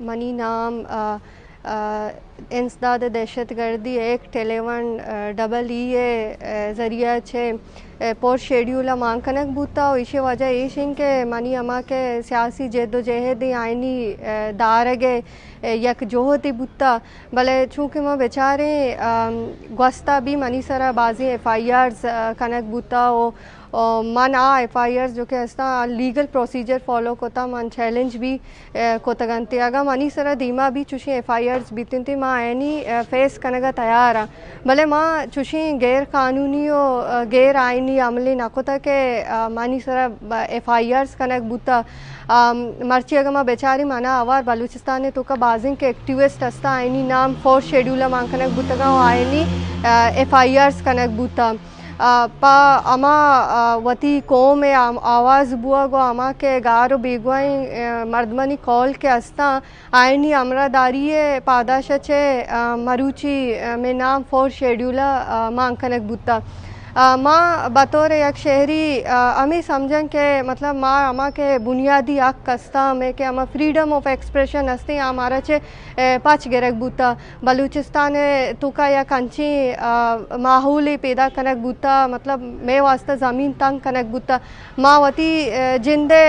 money नाम इंसदाद दहशत गर्दी एक्ट 11 ज़रिया छे पोर शेड्यूल मांकनक बूता और इसे वजह ये के मनी अमा के सियासी जद्दोजहद आईनी दारगे यक जोहती बूता भले चूँकि मैं बेचारे गस्ता भी मनी सरा बाजी FIRs कनक बूता और मन FIRs जो कि अस्ता लीगल प्रोसीजर फॉलो कोता मन चैलेंज भी कोतगंती आगा मनी सरा धीमा भी चुशी FIRs बीतिन थी माँ ऐनी फेस कनगा तैयार आ भले माँ चुशी गैर कानूनी और गैर आईनी अमली नाकोता के मनी सरा FIRs कनक बूता मर्ची अगर माँ बेचारी माना आवार बलूचिस्तान तो का बाजिंग के एक्टिविस्ट अस्ता आईनी नाम 4 शेड्यूल मां कनक बूता का आईनी FIRs कनक बूता पा अमा वती कौम आवाज़ बुआ गो अमा के गारो बेगुआई मर्दमनी कॉल के अस्ता आईनी अमरादारी पादाश छे मरूची में नाम 4 शेड्यूल मां कनक बूता माँ बतौर एक शहरी अमी समझन के मतलब माँ अमा के बुनियादी हक कस्ता में के अमा फ्रीडम ऑफ एक्सप्रेशन हस्ते हमारा चे पाँच गिरक बूता बलूचिस्तान तुका या कंची माहौल पैदा कनक बूता मतलब मैं वास्ता ज़मीन तंग कनक बूता माँ वती जिंदे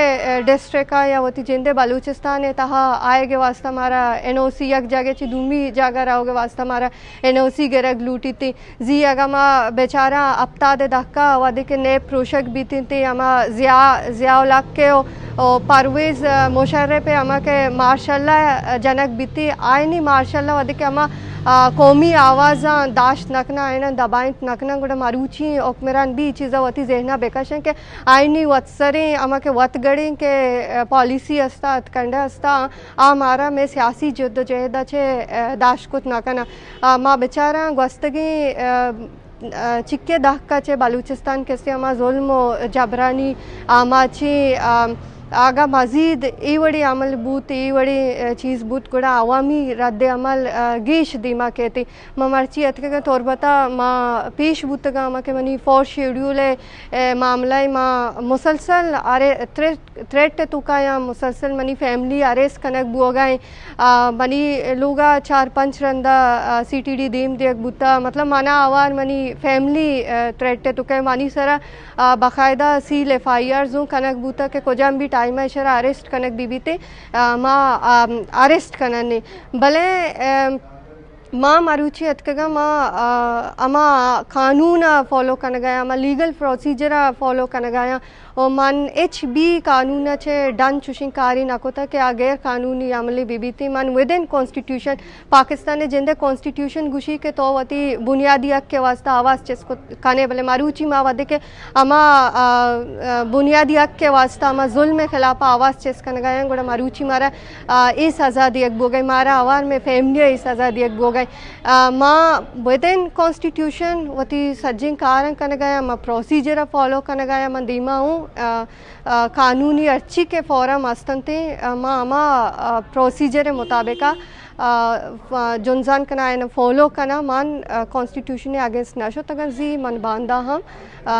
डिस्ट्रिक्ट या वती जिंदे बलूचिस्तान तहा आएगे वास्ता हमारा NOC यक जगह ची दूमी जगह रहोगे वास्ता हमारा NOC गिरक लूटी थी जी अगर माँ बेचारा ताद धक्का वादे के नए प्रोशक बीती थी अमा ज़ियाउल-हक के और परवेज़ मुशर्रफ पे अमा के मार्शल्लाह जनक बीती आईनी मार्शल्लाह वादे के अमा कौमी आवाज़ा दाश्त नकना आयना दबाइत नकना गुड़ा मारूची ओकमेरान भी चीज़ा वती जहना बेकशन के आईनी वत्सरे अमा के वतगड़ी के पॉलिसी अस्ता अतकंडा अस्ता मारा में सियासी जद्दोजहद छे दाश्त कुत नकना माँ बेचारा गस्तगी चिक्के दहका चे बलूचिस्तान के अमा जुल्म जबरानी आमाची आगा मजीद ई वड़ी अमल बूत ई वड़ी चीज़ बूत गुड़ा अवामी रद्द अमल गीश दीमा कहती माँ मर्ची अतके तौर बता माँ पेश बूतगा माँ के मनी 4 शेड्यूल मामला माँ मुसलसल अरे थ्रेट तुका या मुसलसल मनी फैमिली अरेस्ट कनक बुआगाएं मनी लोगा 4-5 रंदा CTD दीम दियक बूता मतलब माना आवार मनी फैमिली थ्रेट तुका मानी सरा बाकायदा सील FIRs कनक बूता के कोजाम भी टाइम इशरा अरेस्ट कनक बीबीते माँ अरेस्ट कनने भले माँ मारूची अतकगा माँ अमा कानून फॉलो कन गया अमा लीगल प्रोसीजर फॉलो कन गया और मन HB कानून छे डन चुशिंकारी नकोता के गैर कानूनी अमली बीबीती मन विद इन कॉन्स्टिट्यूशन पाकिस्तान जिंदे कॉन्स्टिट्यूशन गुशी के तो वती बुनियादी हक के वास्ता आवाज़ जिसको खाने भले मारूची माँ वदे के अमा बुनियादी हक के वास्ता अमा जुल्म के खिलाफ आवाज़ चेस कन गया गुड़ा मारूची मारा इस आज़ादी एक बो गई मारा आवार में फैमिली इस आज़ादी एक बो गई माँ विद इन कॉन्स्टिट्यूशन वती सज्जिंग कारण कन गया माँ प्रोसीजर फॉलो कन गया मैं दीमा हूँ कानूनी अर्ची के फॉरम अस्तंते माँ अमा प्रोसीजर मुताबिका जुनजान कना है फॉलो कना मान कॉन्स्टिट्यूशन अगेंस्ट नशो तगर जी मन बांधा हम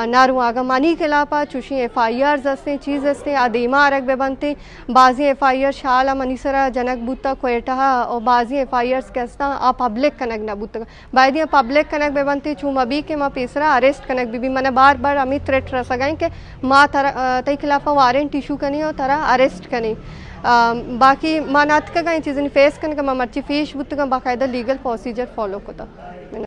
नारू आगा मानी खिलाफा चुशी FIRs हस्ते चीज़ हस्ते आदिमा अरग बेबनते बाजी FIR शाला मनीसरा जनक बूता कोयटा और बाजी FIRs के हस्ता पब्लिक कनक न बूता बायदिया पब्लिक कनक बेबनते चूम अभी के माँ पेसरा अरेस्ट कनक बीबी मैंने बार बार अमी थ्रेट रह सकें कि माँ तरह तय खिलाफा वारंट इशू करनी और तरह अरेस्ट करनी बाकी मानात का चीज़ें फेस करने का मर्ची फेस बुत का बाकायदा लीगल प्रोसीजर फॉलो होता